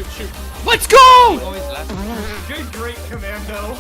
shoot. Let's go! Always left. Good, great, Commando.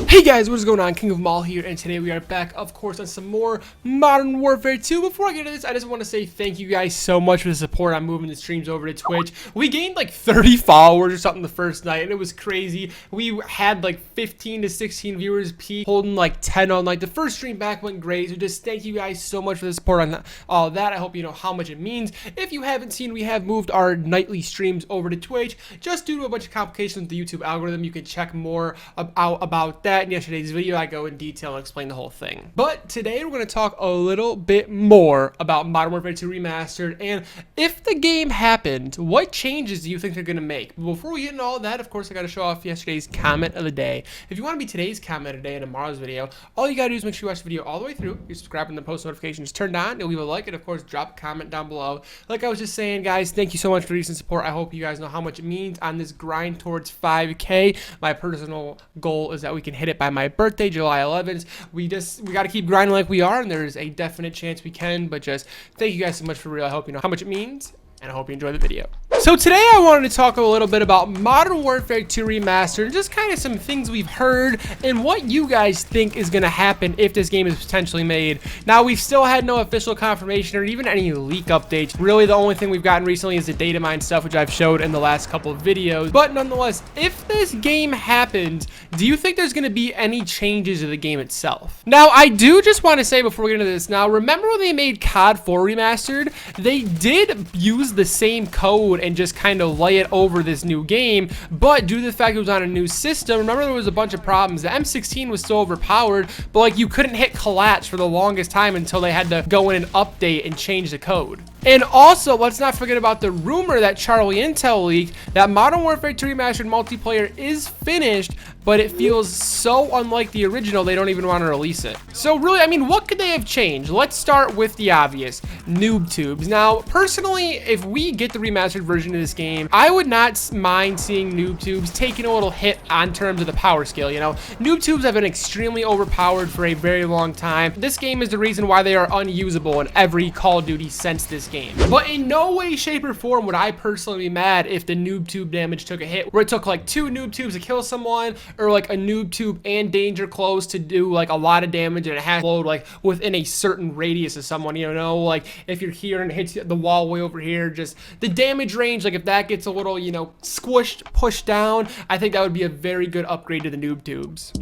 Hey guys, what is going on? KingOfEmAll here, and today we are back, of course, on some more Modern Warfare 2. Before I get into this, I just want to say thank you guys so much for the support on moving the streams over to Twitch. We gained like 30 followers or something the first night, and it was crazy. We had like 15 to 16 viewers peak, holding like 10 on like the first stream back went great. So just thank you guys so much for the support on all that. I hope you know how much it means. If you haven't seen, we have moved our nightly streams over to Twitch just due to a bunch of complications with the YouTube algorithm. You can check more about that. In yesterday's video, I go in detail and explain the whole thing. But today we're going to talk a little bit more about Modern Warfare 2 Remastered, and if the game happened, what changes do you think they're going to make? But before we get into all that, of course, I got to show off yesterday's comment of the day. If you want to be today's comment of the day in tomorrow's video, all you got to do is make sure you watch the video all the way through. You're subscribing, the post notifications turned on. You'll leave a like, and of course, drop a comment down below. Like I was just saying, guys, thank you so much for recent support. I hope you guys know how much it means on this grind towards 5K. My personal goal is that we can hit it by my birthday, July 11th. We got to keep grinding like we are, and there's a definite chance we can. But just thank you guys so much for real. I hope you know how much it means, and I hope you enjoy the video. So today I wanted to talk a little bit about Modern Warfare 2 Remastered, and just kind of some things we've heard and what you guys think is going to happen if this game is potentially made. Now, we've still had no official confirmation or even any leak updates. Really, the only thing we've gotten recently is the data mine stuff, which I've showed in the last couple of videos. But nonetheless, if this game happens, do you think there's going to be any changes to the game itself? Now, I do just want to say before we get into this, now, remember when they made COD 4 Remastered? They did use the same code and just kind of lay it over this new game, but due to the fact it was on a new system, remember there was a bunch of problems. The M16 was still overpowered, but like you couldn't hit collapse for the longest time until they had to go in and update and change the code. And also, let's not forget about the rumor that Charlie Intel leaked that Modern Warfare 2 Remastered Multiplayer is finished, but it feels so unlike the original, they don't even want to release it. So really, I mean, what could they have changed? Let's start with the obvious, noob tubes. Now, personally, if we get the remastered version of this game, I would not mind seeing noob tubes taking a little hit on terms of the power scale. You know, noob tubes have been extremely overpowered for a very long time. This game is the reason why they are unusable in every Call of Duty since this game. But in no way, shape, or form would I personally be mad if the noob tube damage took a hit, where it took like 2 noob tubes to kill someone, or like a noob tube and danger close to do like a lot of damage, and it has to load like within a certain radius of someone, you know, like if you're here and it hits the wall way over here, just the damage range, like if that gets a little, you know, squished, pushed down, I think that would be a very good upgrade to the noob tubes.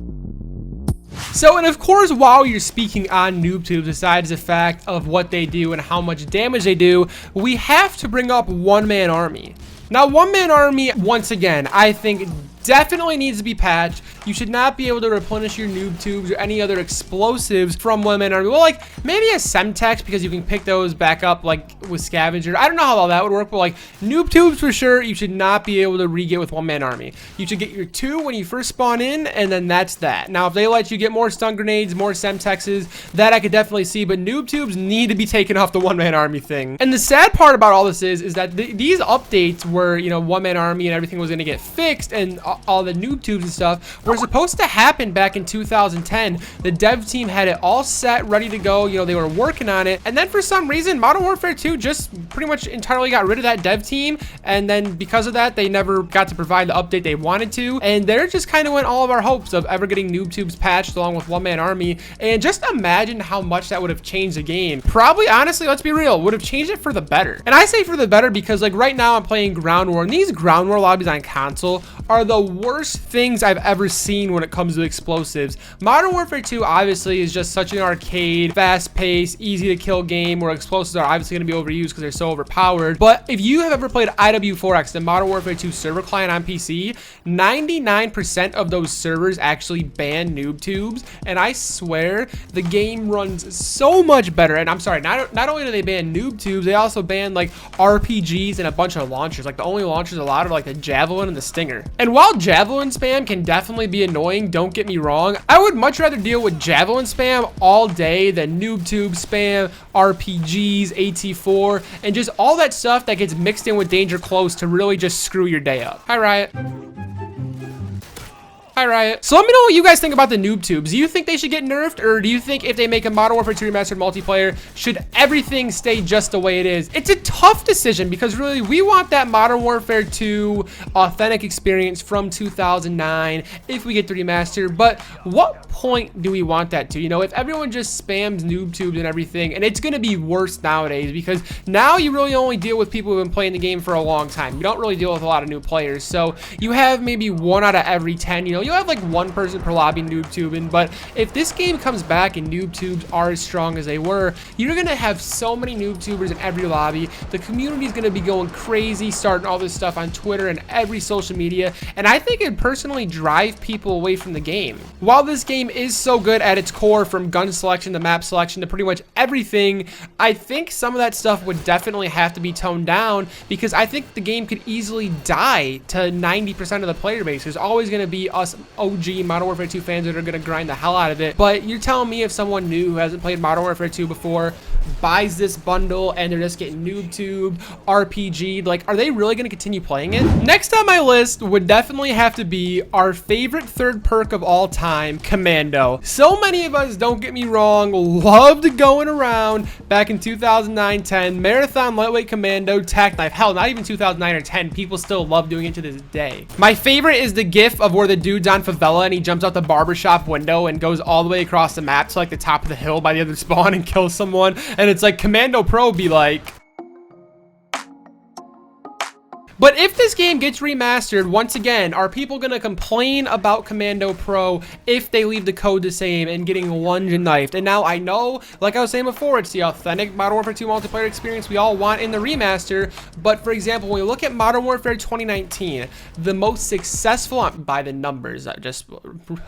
So, and of course, while you're speaking on noob tubes, besides the fact of what they do and how much damage they do, we have to bring up one-man army. Now, one-man army, once again, I think definitely needs to be patched. You should not be able to replenish your noob tubes or any other explosives from one-man army. Well, like maybe a Semtex, because you can pick those back up like with scavenger. I don't know how all that would work, but like noob tubes for sure, you should not be able to re-get with one-man army. You should get your 2 when you first spawn in, and then that's that. Now, if they let you get more stun grenades, more Semtexes, that I could definitely see, but noob tubes need to be taken off the one-man army thing. And the sad part about all this is that these updates where, you know, one-man army and everything was going to get fixed, and all the noob tubes and stuff were supposed to happen back in 2010. The dev team had it all set, ready to go. You know, they were working on it. And then for some reason, Modern Warfare 2 just pretty much entirely got rid of that dev team. And then because of that, they never got to provide the update they wanted to. And there just kind of went all of our hopes of ever getting noob tubes patched along with one-man army. And just imagine how much that would have changed the game. Probably, honestly, let's be real, would have changed it for the better. And I say for the better because like right now I'm playing Ground War, and these Ground War lobbies on console are the worst things I've ever seen when it comes to explosives. Modern Warfare 2 obviously is just such an arcade, fast-paced, easy-to-kill game where explosives are obviously going to be overused because they're so overpowered. But if you have ever played IW4X, the Modern Warfare 2 server client on PC, 99% of those servers actually ban noob tubes, and I swear the game runs so much better. And I'm sorry, not only do they ban noob tubes, they also ban like RPGs and a bunch of launchers. Like the only launchers allowed are like the Javelin and the Stinger. And while Javelin spam can definitely be annoying, don't get me wrong, I would much rather deal with Javelin spam all day than noob tube spam, RPGs, AT4, and just all that stuff that gets mixed in with danger close to really just screw your day up. Hi, Riot. Hi, Riot. So let me know what you guys think about the noob tubes. Do you think they should get nerfed, or do you think if they make a Modern Warfare 2 Remastered Multiplayer, should everything stay just the way it is? It's a tough decision because really we want that Modern Warfare 2 authentic experience from 2009 if we get the remaster, but what point do we want that to? You know, if everyone just spams noob tubes and everything, and it's going to be worse nowadays because now you really only deal with people who have been playing the game for a long time. You don't really deal with a lot of new players, so you have maybe 1 out of every 10, you know, you'll have like 1 person per lobby noob tubing. But if this game comes back and noob tubes are as strong as they were, you're gonna have so many noob tubers in every lobby. The community is gonna be going crazy, starting all this stuff on Twitter and every social media, and I think it personally drive people away from the game. While this game is so good at its core, from gun selection to map selection to pretty much everything, I think some of that stuff would definitely have to be toned down because I think the game could easily die to 90% of the player base. There's always going to be us OG Modern Warfare 2 fans that are going to grind the hell out of it. But you're telling me if someone new who hasn't played Modern Warfare 2 before buys this bundle and they're just getting noob tube, RPG'd, like, are they really going to continue playing it? Next on my list would definitely have to be our favorite third perk of all time, Commando. So many of us, don't get me wrong, loved going around back in 2009-10, Marathon Lightweight Commando, Tac Knife. Hell, not even 2009 or 10. People still love doing it to this day. My favorite is the gif of where the dude's on favela and he jumps out the barbershop window and goes all the way across the map to like the top of the hill by the other spawn and kills someone. And it's like Commando Pro be like... But if this game gets remastered, once again, are people going to complain about Commando Pro if they leave the code the same and getting lunged and knifed? And now I know, like I was saying before, it's the authentic Modern Warfare 2 multiplayer experience we all want in the remaster. But for example, when we look at Modern Warfare 2019, the most successful, by the numbers, just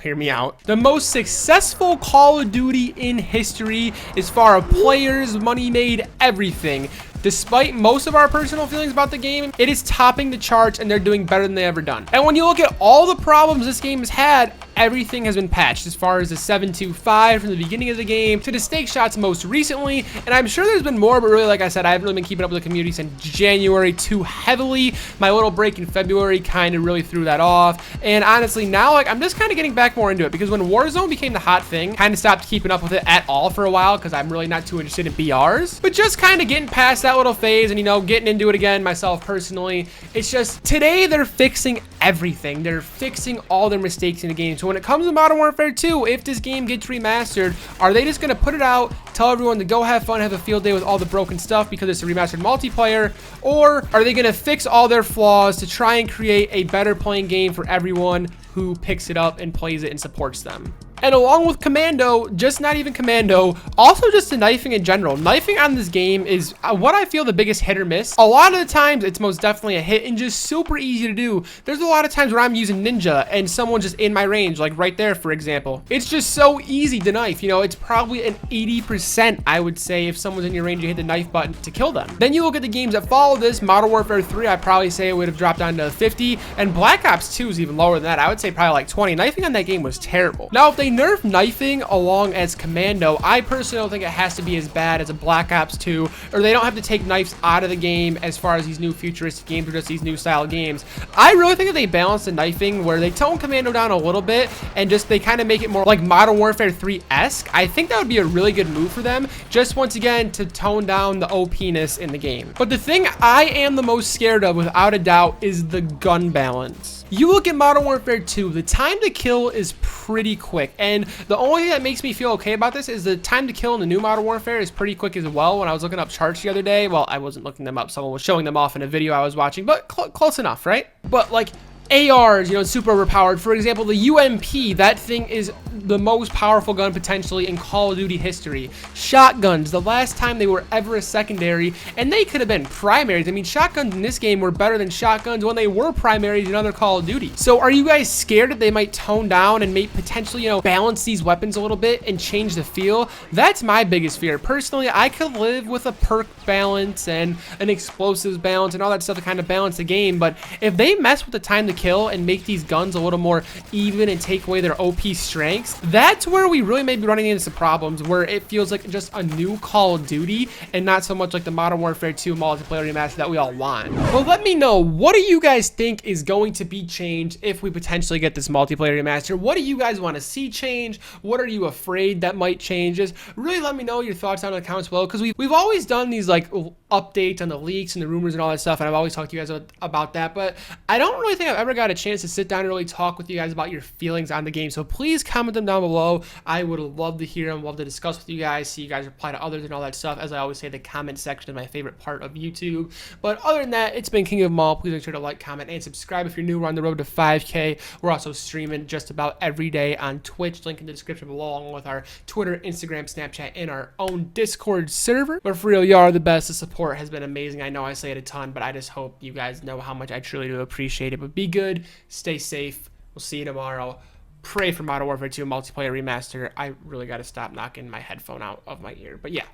hear me out, the most successful Call of Duty in history as far as players, money made, everything. Despite most of our personal feelings about the game, it is topping the charts and they're doing better than they ever done. And when you look at all the problems this game has had, everything has been patched, as far as the 725 from the beginning of the game to the stake shots most recently. And I'm sure there's been more, but really, like I said, I haven't really been keeping up with the community since January too heavily. My little break in February kind of really threw that off. And honestly, now like I'm just kind of getting back more into it because when Warzone became the hot thing, kind of stopped keeping up with it at all for a while because I'm really not too interested in BRs. But just kind of getting past that little phase and, you know, getting into it again myself personally. It's just today they're fixing everything. They're fixing all their mistakes in the game. So when it comes to Modern Warfare 2, if this game gets remastered, are they just going to put it out, tell everyone to go have fun, have a field day with all the broken stuff because it's a remastered multiplayer? Or are they going to fix all their flaws to try and create a better playing game for everyone who picks it up and plays it and supports them? And along with Commando, just not even Commando, also just the knifing in general. Knifing on this game is what I feel the biggest hit or miss. A lot of the times, it's most definitely a hit and just super easy to do. There's a lot of times where I'm using Ninja and someone's just in my range, like right there, for example. It's just so easy to knife. You know, it's probably an 80%, I would say, if someone's in your range, you hit the knife button to kill them. Then you look at the games that follow this, Modern Warfare 3, I'd probably say it would have dropped down to 50, and Black Ops 2 is even lower than that. I would say probably like 20. Knifing on that game was terrible. Now, if they nerf knifing along as Commando, I personally don't think it has to be as bad as a Black Ops 2, or they don't have to take knives out of the game as far as these new futuristic games or just these new style games. I really think that they balance the knifing where they tone Commando down a little bit and just they kind of make it more like Modern Warfare 3-esque. I think that would be a really good move for them, just once again to tone down the OP-ness in the game. But the thing I am the most scared of, without a doubt, is the gun balance. You look at Modern Warfare 2, the time to kill is pretty quick, and the only thing that makes me feel okay about this is the time to kill in the new Modern Warfare is pretty quick as well. When I was looking up charts the other day, well, I wasn't looking them up, someone was showing them off in a video I was watching, but close enough, right? But like ARs, you know, super overpowered. For example, the UMP, that thing is the most powerful gun potentially in Call of Duty history. Shotguns, the last time they were ever a secondary, and they could have been primaries. I mean, shotguns in this game were better than shotguns when they were primaries in other Call of Duty. So are you guys scared that they might tone down and may potentially, you know, balance these weapons a little bit and change the feel? That's my biggest fear. Personally, I could live with a perk balance and an explosives balance and all that stuff to kind of balance the game, but if they mess with the time to kill and make these guns a little more even and take away their OP strengths, that's where we really may be running into some problems, where it feels like just a new Call of Duty and not so much like the Modern Warfare 2 multiplayer remaster that we all want. But let me know, what do you guys think is going to be changed if we potentially get this multiplayer remaster? What do you guys want to see change? What are you afraid that might change? Just really let me know your thoughts down in the comments below, because we've always done these like updates on the leaks and the rumors and all that stuff, and I've always talked to you guys about that, but I don't really think I've ever got a chance to sit down and really talk with you guys about your feelings on the game. So please comment them down below. I would love to hear them, love to discuss with you guys, see you guys reply to others and all that stuff. As I always say, the comment section is my favorite part of YouTube. But other than that, it's been KingOfEmAll. Please make sure to like, comment, and subscribe if you're new. We're on the road to 5K. We're also streaming just about every day on Twitch. Link in the description below, along with our Twitter, Instagram, Snapchat, and our own Discord server. But for real, you are the best. The support has been amazing. I know I say it a ton, but I just hope you guys know how much I truly do appreciate it. But be good, stay safe. We'll see you tomorrow. Pray for Modern Warfare 2 multiplayer remaster. I really got to stop knocking my headphone out of my ear. But yeah,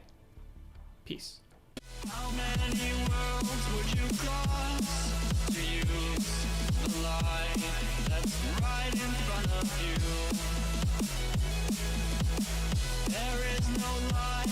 peace. How many worlds would you cross to use the light that's right in front of you? There is no light